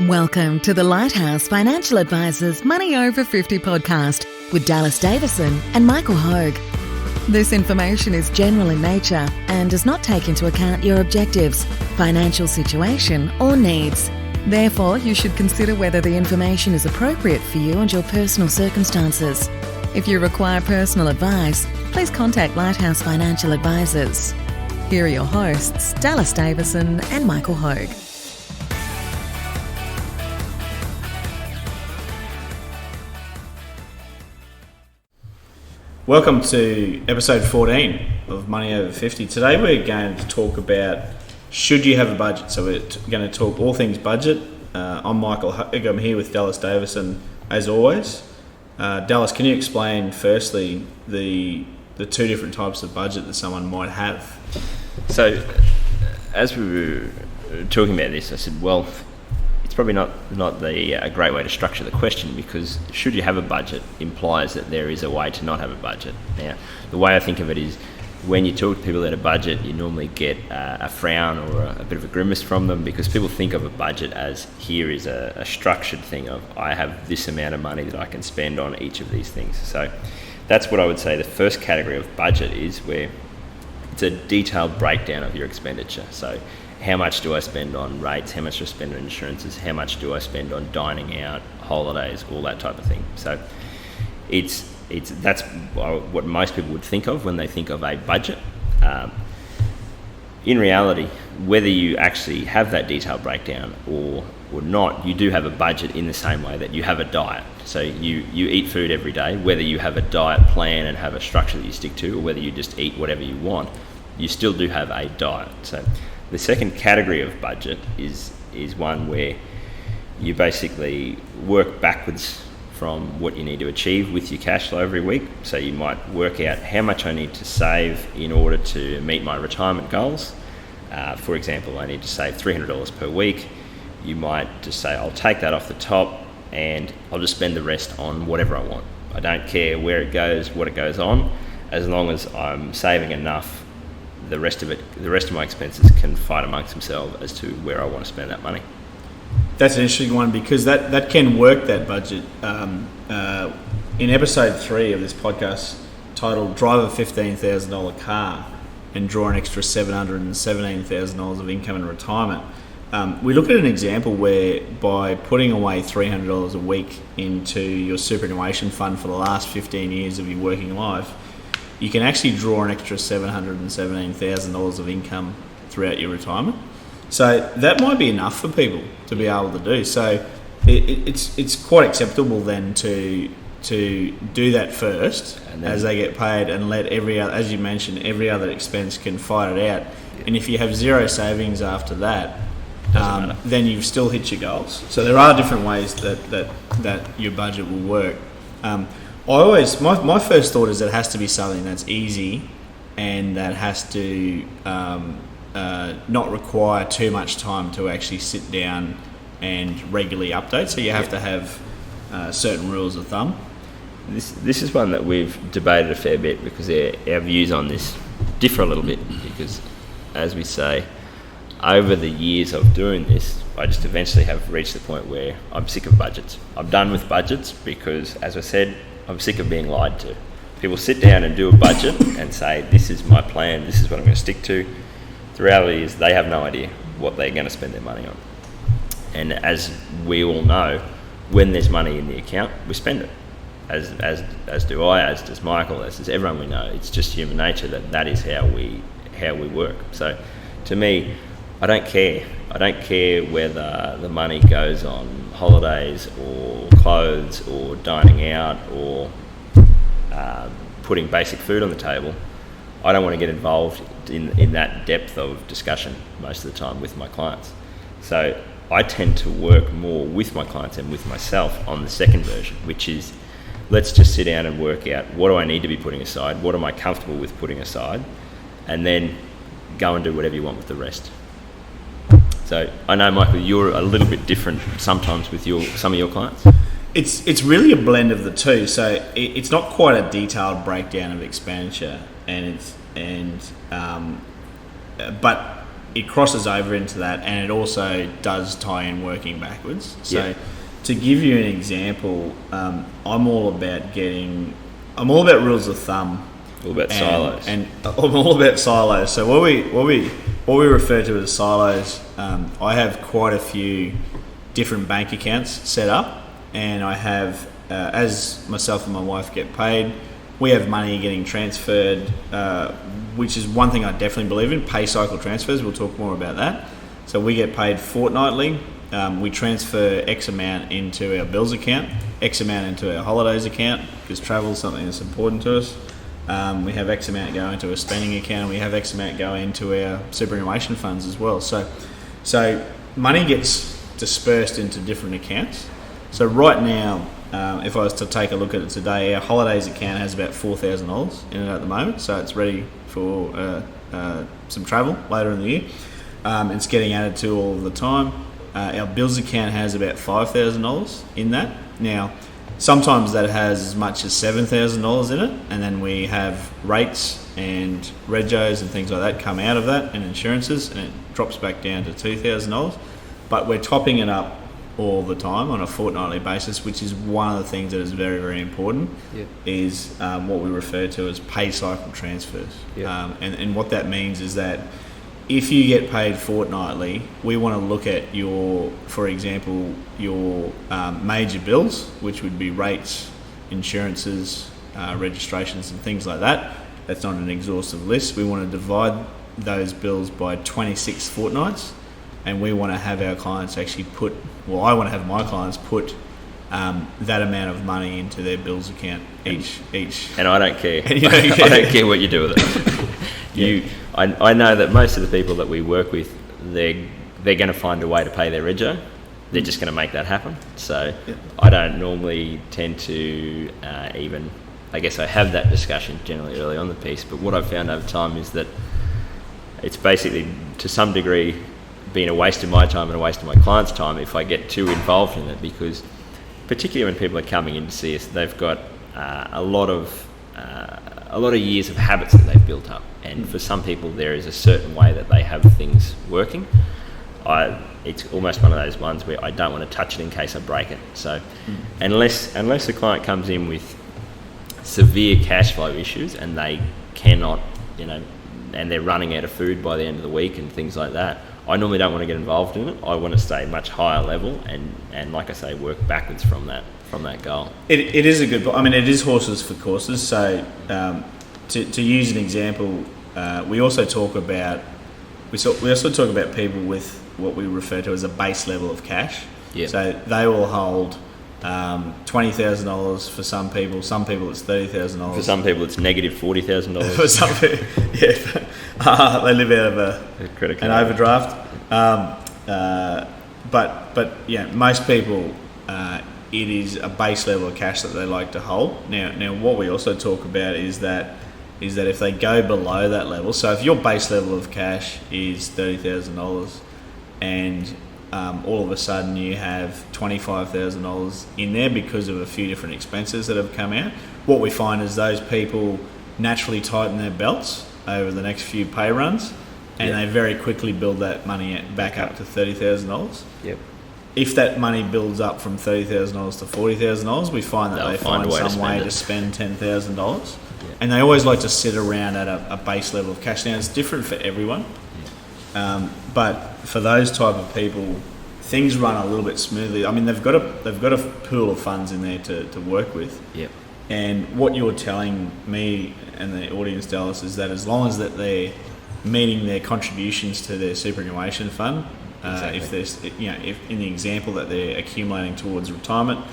Welcome to the Lighthouse Financial Advisors Money Over 50 podcast with Dallas Davison and Michael Hogue. This information is general in nature and does not take into account your objectives, financial situation or needs. Therefore, you should consider whether the information is appropriate for you and your personal circumstances. If you require personal advice, please contact Lighthouse Financial Advisors. Here are your hosts, Dallas Davison and Michael Hogue. Welcome to episode 14 of Money Over 50. Today we're going to talk about should you have a budget. So we're going to talk all things budget. I'm Michael Hogue. I'm here with Dallas Davison as always. Dallas, can you explain firstly the two different types of budget that someone might have? So as we were talking about this, I said, well, it's probably not a great way to structure the question, because should you have a budget implies that there is a way to not have a budget. Now, the way I think of it is when you talk to people about a budget, you normally get a frown or a bit of a grimace from them, because people think of a budget as here is a structured thing of I have this amount of money that I can spend on each of these things. So that's what I would say the first category of budget is, where it's a detailed breakdown of your expenditure. So how much do I spend on rates? How much do I spend on insurances? How much do I spend on dining out, holidays, all that type of thing? So that's what most people would think of when they think of a budget. In reality, whether you actually have that detailed breakdown or not, you do have a budget in the same way that you have a diet. So you eat food every day, whether you have a diet plan and have a structure that you stick to, or whether you just eat whatever you want, you still do have a diet. So the second category of budget is one where you basically work backwards from what you need to achieve with your cash flow every week. So you might work out how much I need to save in order to meet my retirement goals. For example, I need to save $300 per week. You might just say, I'll take that off the top and I'll just spend the rest on whatever I want. I don't care where it goes, what it goes on, as long as I'm saving enough. The rest of my expenses can fight amongst themselves as to where I want to spend that money. That's an interesting one, because that can work, that budget. In episode 3 of this podcast, titled Drive a $15,000 car and draw an extra $717,000 of income in retirement, we look at an example where by putting away $300 a week into your superannuation fund for the last 15 years of your working life, you can actually draw an extra $717,000 of income throughout your retirement. So that might be enough for people to be able to do. So it's quite acceptable then to do that first as they get paid, and let every other, as you mentioned, every other expense can fight it out. Yeah. And if you have zero savings after that, then you've still hit your goals. So there are different ways that your budget will work. My first thought is that it has to be something that's easy and that has to not require too much time to actually sit down and regularly update. So you have to have certain rules of thumb. This is one that we've debated a fair bit, because our views on this differ a little bit, because as we say, over the years of doing this, I just eventually have reached the point where I'm sick of budgets. I'm done with budgets because, as I said, I'm sick of being lied to. People sit down and do a budget and say, this is my plan, this is what I'm going to stick to. The reality is they have no idea what they're going to spend their money on. And as we all know, when there's money in the account, we spend it. As do I, as does Michael, as does everyone we know. It's just human nature that is how we work. So to me, I don't care. I don't care whether the money goes on holidays or clothes or dining out or putting basic food on the table. I don't want to get involved in that depth of discussion most of the time with my clients. So I tend to work more with my clients and with myself on the second version, which is, let's just sit down and work out, what do I need to be putting aside, what am I comfortable with putting aside, and then go and do whatever you want with the rest. So I know, Michael, you're a little bit different sometimes with some of your clients. It's really a blend of the two. So it's not quite a detailed breakdown of expenditure, but it crosses over into that, and it also does tie in working backwards. So Yeah. to give you an example, I'm all about rules of thumb. All about silos. And I'm all about silos. So what we refer to as silos, I have quite a few different bank accounts set up, and I have, as myself and my wife get paid, we have money getting transferred, which is one thing I definitely believe in, pay cycle transfers. We'll talk more about that. So we get paid fortnightly. We transfer X amount into our bills account, X amount into our holidays account, because travel is something that's important to us. We have X amount go into a spending account, and we have X amount go into our superannuation funds as well. So money gets dispersed into different accounts. So right now, if I was to take a look at it today, our holidays account has about $4,000 in it at the moment, so it's ready for some travel later in the year. It's getting added to all the time. Our bills account has about $5,000 in that. Now, sometimes that has as much as $7,000 in it, and then we have rates and regos and things like that come out of that, and insurances, and it drops back down to $2,000. But we're topping it up all the time on a fortnightly basis, which is one of the things that is very, very important. Yep. Is what we refer to as pay cycle transfers. Yep. And what that means is that if you get paid fortnightly, we want to look at for example, your major bills, which would be rates, insurances, registrations and things like that. That's not an exhaustive list. We want to divide those bills by 26 fortnights, and we want to have our clients actually I want to have my clients put that amount of money into their bills account each. And I don't care. I don't care what you do with it. I know that most of the people that we work with, they're going to find a way to pay their rego. They're just going to make that happen. So I don't normally tend to even, I guess I have that discussion generally early on the piece, but what I've found over time is that it's basically to some degree been a waste of my time and a waste of my clients' time if I get too involved in it, because particularly when people are coming in to see us, they've got a lot of years of habits that they've built up, and for some people there is a certain way that they have things working. It's almost one of those ones where I don't want to touch it in case I break it. So unless the client comes in with severe cash flow issues and they cannot, and they're running out of food by the end of the week and things like that, I normally don't want to get involved in it. I want to stay much higher level and like I say, work backwards from that goal. It is a good. I mean, it is horses for courses. So to use an example, we also talk about people with what we refer to as a base level of cash. Yeah. So they will hold $20,000 for some people. Some people it's $30,000. For some people it's negative $40,000. For some people, yeah, they live out of an overdraft. But yeah, most people, it is a base level of cash that they like to hold. Now, what we also talk about is that if they go below that level, so if your base level of cash is $30,000 and all of a sudden you have $25,000 in there because of a few different expenses that have come out, what we find is those people naturally tighten their belts over the next few pay runs, and they very quickly build that money back up to $30,000. Yep. If that money builds up from $30,000 to $40,000, we find that they find some way to spend $10,000. And they always like to sit around at a base level of cash. Now, it's different for everyone. But for those type of people, things run a little bit smoothly. I mean, they've got a pool of funds in there to work with. Yep. And what you're telling me and the audience, Dallas, is that as long as that they're meeting their contributions to their superannuation fund, exactly. If there's, if in the example that they're accumulating towards retirement,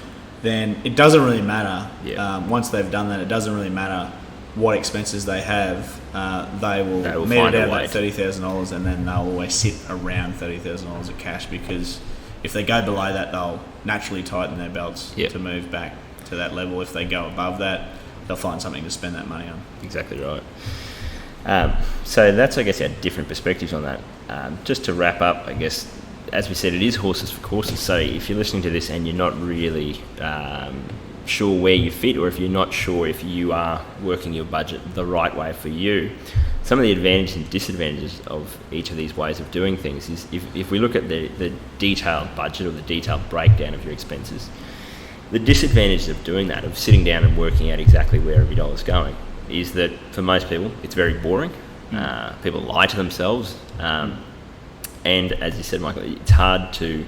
then it doesn't really matter. Yep. Once they've done that, it doesn't really matter what expenses they have. They will meet it out at $30,000, and then they'll always sit around $30,000 of cash, because if they go below that, they'll naturally tighten their belts to move back to that level. If they go above that, they'll find something to spend that money on. Exactly right. So that's, I guess, our different perspectives on that. Just to wrap up, I guess, as we said, it is horses for courses. So if you're listening to this and you're not really sure where you fit, or if you're not sure if you are working your budget the right way for you, some of the advantages and disadvantages of each of these ways of doing things is if we look at the detailed budget or the detailed breakdown of your expenses, the disadvantage of doing that, of sitting down and working out exactly where every dollar is going, is that for most people it's very boring. People lie to themselves, and as you said, Michael, it's hard to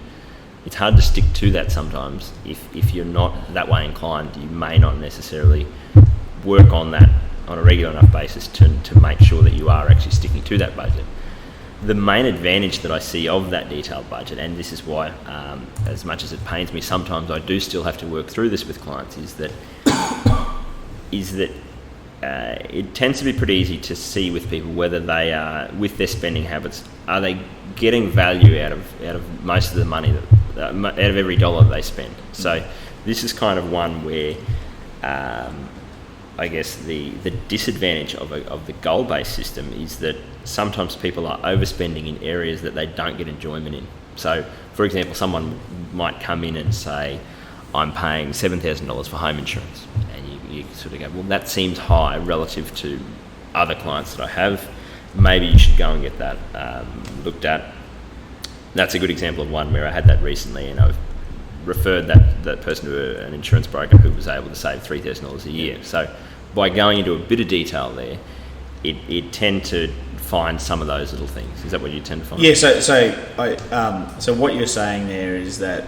stick to that sometimes. If you're not that way inclined, you may not necessarily work on that on a regular enough basis to make sure that you are actually sticking to that budget. The main advantage that I see of that detailed budget, and this is why, as much as it pains me, sometimes I do still have to work through this with clients, is that it tends to be pretty easy to see with people whether they are, with their spending habits, are they getting value out of most of the money out of every dollar they spend. So this is kind of one where I guess the disadvantage of the goal-based system is that sometimes people are overspending in areas that they don't get enjoyment in. So, for example, someone might come in and say, I'm paying $7,000 for home insurance. And you sort of go, well, that seems high relative to other clients that I have. Maybe you should go and get that looked at. That's a good example of one where I had that recently, and I've referred that person to an insurance broker who was able to save $3,000 a year. So by going into a bit of detail there, it tend to find some of those little things. Is that what you tend to find? Yeah. So what you're saying there is that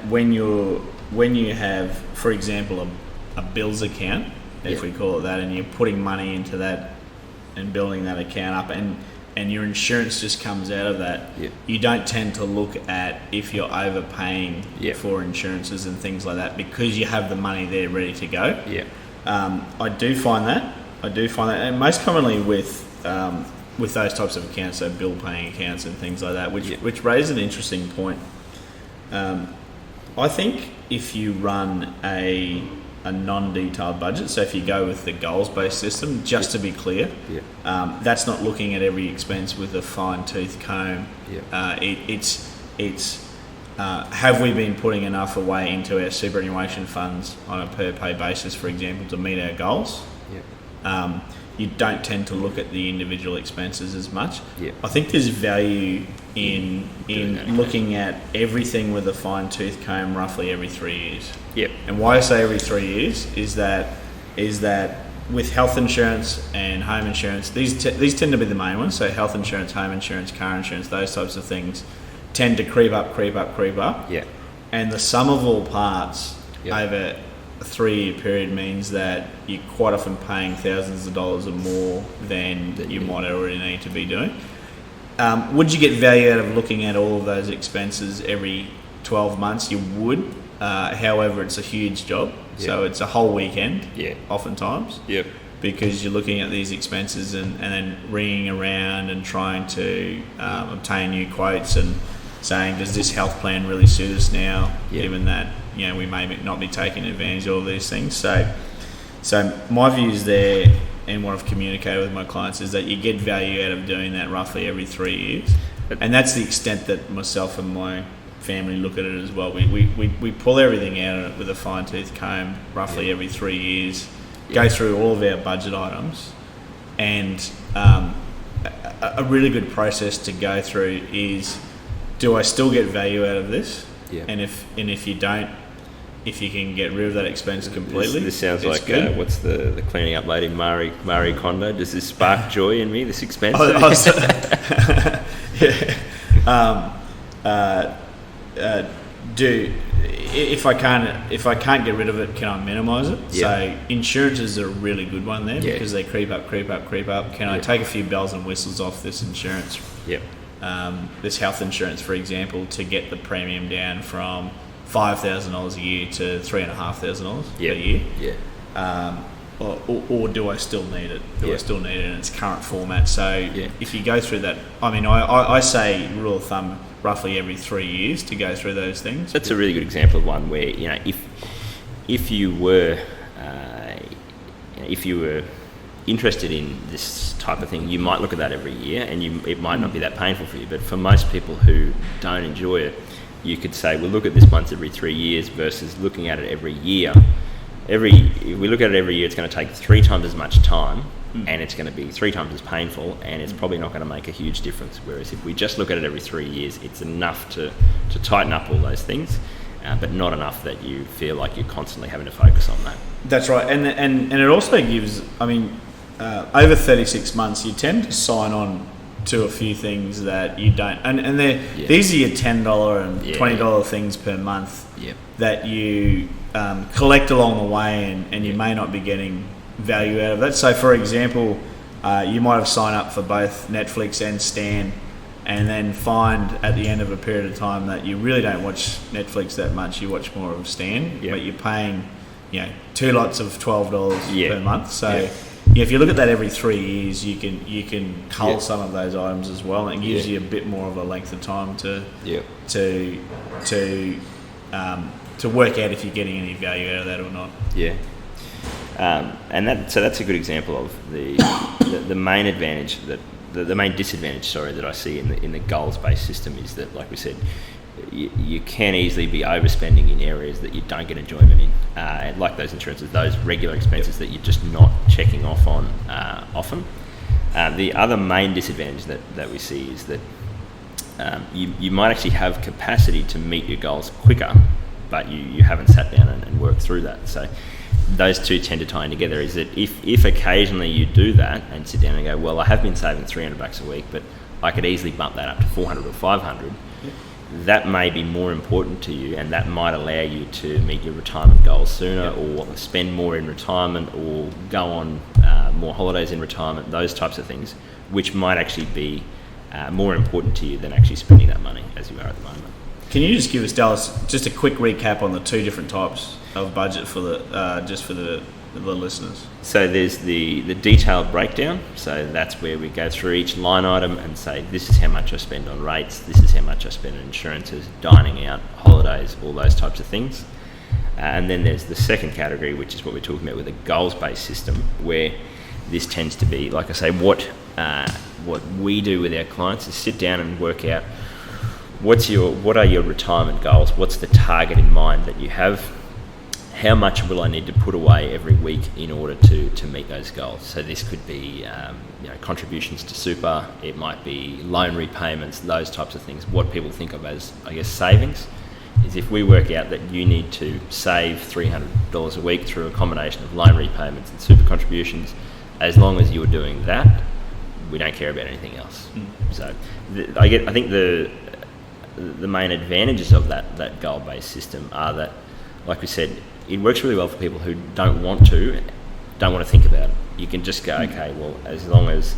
when you have, for example, a bills account, if we call it that, and you're putting money into that and building that account up, and your insurance just comes out of that, you don't tend to look at if you're overpaying for insurances and things like that, because you have the money there ready to go. I do find that, and most commonly with those types of accounts, so bill paying accounts and things like that, which raise an interesting point. I think if you run a non-detailed budget, so if you go with the goals-based system, just to be clear, that's not looking at every expense with a fine-tooth comb. It's have we been putting enough away into our superannuation funds on a per-pay basis, for example, to meet our goals? You don't tend to look at the individual expenses as much. I think there's value in looking at everything with a fine-tooth comb roughly every 3 years. And why I say every 3 years is that with health insurance and home insurance, these tend to be the main ones. So health insurance, home insurance, car insurance, those types of things tend to creep up. And the sum of all parts over a 3-year period means that you're quite often paying thousands of dollars or more than you might already need to be doing. Would you get value out of looking at all of those expenses every 12 months? You would. However, it's a huge job. So it's a whole weekend, oftentimes. Because you're looking at these expenses and then ringing around and trying to obtain new quotes and saying, does this health plan really suit us now, given that we may not be taking advantage of all these things. So my views there, and what I've communicated with my clients, is that you get value out of doing that roughly every 3 years. And that's the extent that myself and my family look at it as well. We pull everything out with a fine-tooth comb roughly every 3 years, go through all of our budget items, and a really good process to go through is, do I still get value out of this? And if you don't, if you can get rid of that expense completely, this sounds like what's the cleaning up lady, Marie Kondo? Does this spark joy in me? This expense? If I can't get rid of it, can I minimise it? So insurances are a really good one there, because they creep up. Can I take a few bells and whistles off this insurance? This health insurance, for example, to get the premium down from $5,000 a year to $3,500 per year. Or do I still need it? I still need it in its current format? So if you go through that, I say rule of thumb, roughly every 3 years to go through those things. That's a really good example of one where if you were interested in this type of thing, you might look at that every year, and it might not be that painful for you. But for most people who don't enjoy it, you could say, well, look at this once every 3 years versus looking at it every year. If we look at it every year, it's going to take 3 times as much time, and it's going to be 3 times as painful, and it's probably not going to make a huge difference. Whereas if we just look at it every 3 years, it's enough to tighten up all those things, but not enough that you feel like you're constantly having to focus on that. That's right, and it also gives, I mean, over 36 months, you tend to sign on to a few things that you don't, and these are your $10 and $20 things per month that you collect along the way, and you may not be getting value out of that. So, for example, you might have signed up for both Netflix and Stan, and then find at the end of a period of time that you really don't watch Netflix that much. You watch more of Stan, but you're paying, 2 lots of $12 per month. So. Yeah, if you look at that every 3 years, you can cull some of those items as well, and it gives you a bit more of a length of time to work out if you're getting any value out of that or not. Yeah, and that's a good example of the main advantage the main disadvantage that I see in the goals-based system is that, like we said, you can easily be overspending in areas that you don't get enjoyment in, like those insurances, those regular expenses that you're just not checking off on often. The other main disadvantage that we see is that you might actually have capacity to meet your goals quicker, but you haven't sat down and worked through that. So those two tend to tie in together, is that if occasionally you do that and sit down and go, well, I have been saving $300 a week, but I could easily bump that up to $400 or $500, that may be more important to you, and that might allow you to meet your retirement goals sooner, or spend more in retirement, or go on more holidays in retirement, those types of things, which might actually be more important to you than actually spending that money as you are at the moment. Can you just give us, Dallas, just a quick recap on the 2 different types of budget for the listeners? So there's the detailed breakdown. So that's where we go through each line item and say, this is how much I spend on rates, this is how much I spend on insurances, dining out, holidays, all those types of things. And then there's the second category, which is what we're talking about with a goals-based system, where this tends to be, like I say, what we do with our clients is sit down and work out what are your retirement goals, what's the target in mind that you have, how much will I need to put away every week in order to meet those goals. So this could be contributions to super, it might be loan repayments, those types of things. What people think of as, I guess, savings is if we work out that you need to save $300 a week through a combination of loan repayments and super contributions, as long as you're doing that, we don't care about anything else. So I think the main advantages of that goal-based system are that, like we said, it works really well for people who don't want to think about it. You can just go, okay, well, as long as,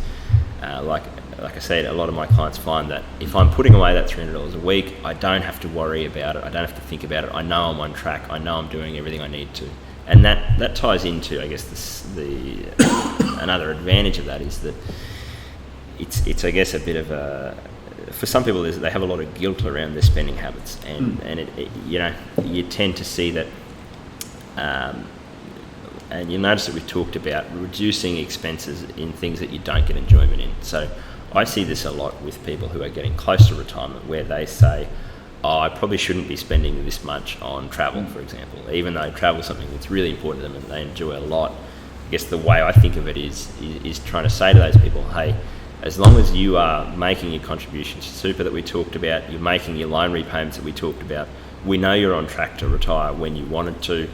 like I said, a lot of my clients find that if I'm putting away that $300 a week, I don't have to worry about it, I don't have to think about it, I know I'm on track, I know I'm doing everything I need to. And that ties into, I guess, another advantage of that is that it's I guess a bit of a, for some people they have a lot of guilt around their spending habits, and you tend to see that, and you'll notice that we've talked about reducing expenses in things that you don't get enjoyment in. So I see this a lot with people who are getting close to retirement, where they say, I probably shouldn't be spending this much on travel, for example, even though travel is something that's really important to them and they enjoy a lot. I guess the way I think of it is trying to say to those people, hey, as long as you are making your contributions to super that we talked about, you're making your loan repayments that we talked about, we know you're on track to retire when you wanted to.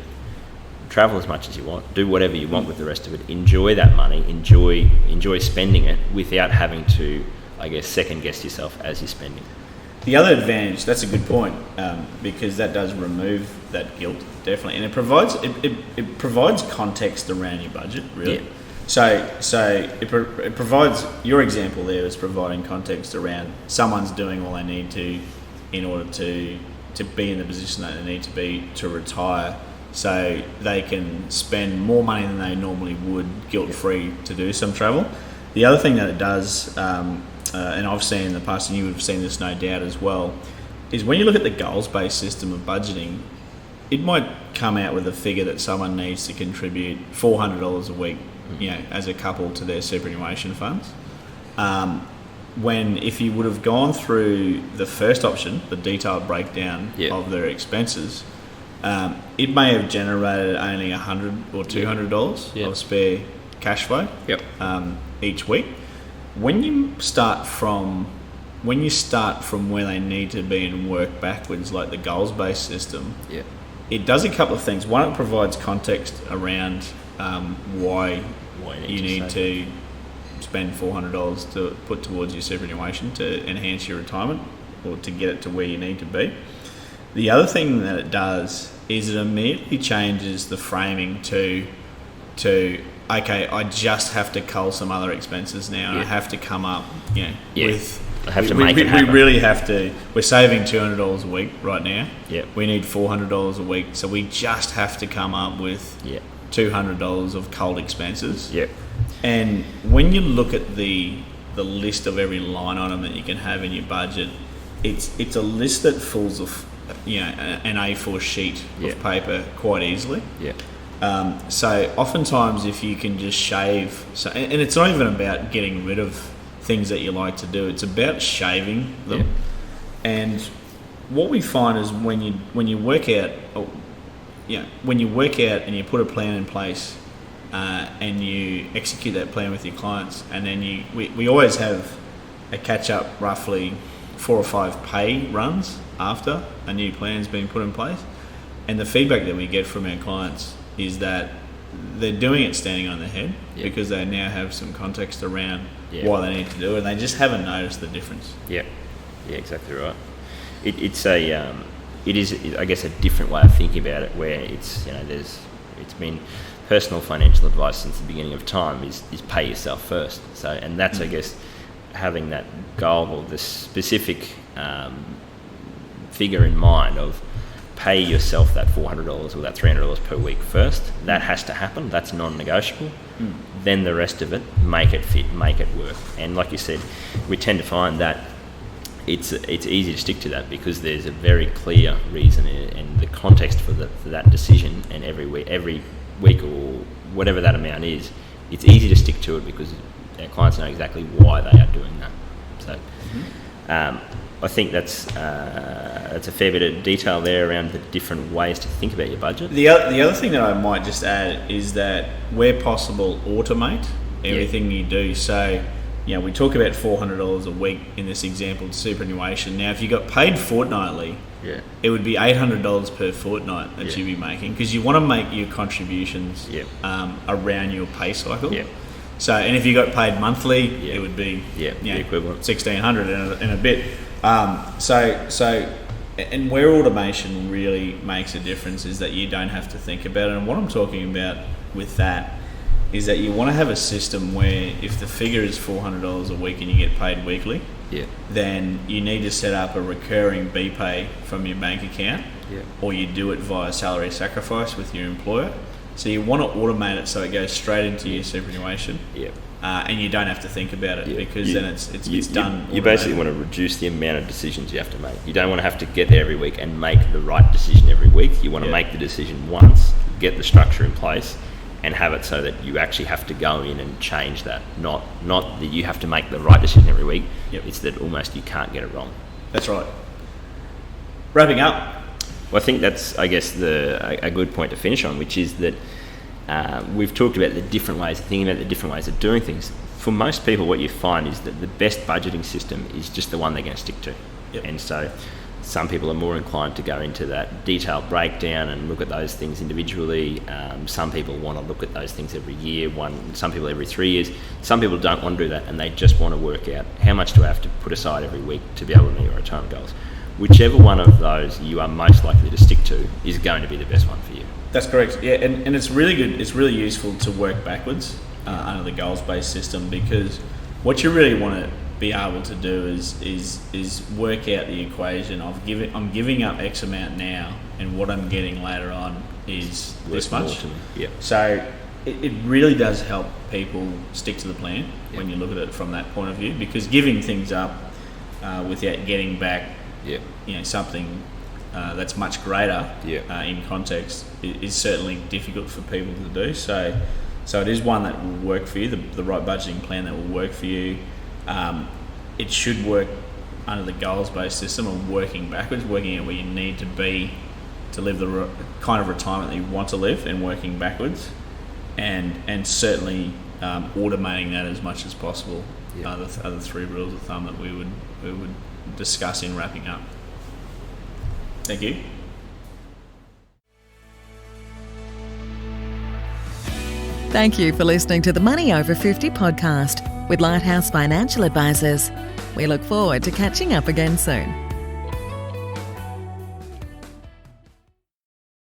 Travel as much as you want, do whatever you want with the rest of it, enjoy that money, enjoy spending it without having to, I guess, second guess yourself as you're spending. The other advantage, that's a good point, because that does remove that guilt, definitely, and it provides context around your budget, really. Yeah. So it provides, your example there is providing context around someone's doing all they need to in order to be in the position that they need to be to retire, so they can spend more money than they normally would guilt-free to do some travel. The other thing that it does, and I've seen in the past, and you would have seen this no doubt as well, is when you look at the goals-based system of budgeting, it might come out with a figure that someone needs to contribute $400 a week, as a couple to their superannuation funds. if you would have gone through the first option, the detailed breakdown of their expenses, it may have generated only $100 or $200 of spare cash flow each week. When you start from where they need to be and work backwards, like the goals-based system, it does a couple of things. One, it provides context around why you need to spend $400 to put towards your superannuation to enhance your retirement or to get it to where you need to be. The other thing that it does is it immediately changes the framing to okay, I just have to cull some other expenses now, and I have to come up, with. I have to make it happen. We really have to. We're saving $200 a week right now. Yep. We need $400 a week, so we just have to come up with $200 of culled expenses. Yep. And when you look at the list of every line item that you can have in your budget, it's a list that fills an A4 sheet of paper quite easily. Yeah. So oftentimes, if you can just shave, and it's not even about getting rid of things that you like to do; it's about shaving them. Yeah. And what we find is when you work out, when you work out and you put a plan in place, and you execute that plan with your clients, and then we always have a catch up, roughly 4 or 5 pay runs after a new plan's been put in place, and the feedback that we get from our clients is that they're doing it standing on their head because they now have some context around why they need to do it, and they just haven't noticed the difference. Yeah, exactly right. It is I guess a different way of thinking about it, where it's it's been personal financial advice since the beginning of time is pay yourself first. So, and that's I guess having that goal or the specific figure in mind of pay yourself that $400 or that $300 per week first. That has to happen. That's non-negotiable. Then the rest of it, make it fit, make it work. And like you said, we tend to find that it's easy to stick to that because there's a very clear reason and the context for that decision. And every week or whatever that amount is, it's easy to stick to it because our clients know exactly why they are doing that. So. I think that's a fair bit of detail there around the different ways to think about your budget. The other thing that I might just add is that where possible, automate everything you do. So, we talk about $400 a week in this example of superannuation. Now, if you got paid fortnightly, it would be $800 per fortnight that you'd be making because you want to make your contributions around your pay cycle. So, and if you got paid monthly, it would be the equivalent $1,600 in a bit. And where automation really makes a difference is that you don't have to think about it. And what I'm talking about with that is that you want to have a system where if the figure is $400 a week and you get paid weekly, then you need to set up a recurring BPay from your bank account, or you do it via salary sacrifice with your employer. So you want to automate it so it goes straight into your superannuation. And you don't have to think about it because then it's done. You basically want to reduce the amount of decisions you have to make. You don't want to have to get there every week and make the right decision every week. You want to make the decision once, get the structure in place, and have it so that you actually have to go in and change that. Not that you have to make the right decision every week. It's that almost you can't get it wrong. That's right. Wrapping up. Well, I think that's, I guess, a good point to finish on, which is that we've talked about the different ways of thinking about the different ways of doing things. For most people, what you find is that the best budgeting system is just the one they're going to stick to. And so some people are more inclined to go into that detailed breakdown and look at those things individually. Some people want to look at those things every year, some people every 3 years. Some people don't want to do that and they just want to work out how much do I have to put aside every week to be able to meet your retirement goals. Whichever one of those you are most likely to stick to is going to be the best one for you. That's correct. Yeah, and it's really good. It's really useful to work backwards under the goals-based system because what you really want to be able to do is work out the equation of I'm giving up X amount now, and what I'm getting later on is this much. So it really does help people stick to the plan when you look at it from that point of view, because giving things up without getting back, something that's much greater in context is certainly difficult for people to do. So it is one that will work for you, the right budgeting plan that will work for you. it should work under the goals-based system of working backwards, working out where you need to be to live the kind of retirement that you want to live, and working backwards, and certainly automating that as much as possible. Yeah. Are the three rules of thumb that we would discuss in wrapping up. Thank you. Thank you for listening to the Money Over 50 podcast with Lighthouse Financial Advisors. We look forward to catching up again soon.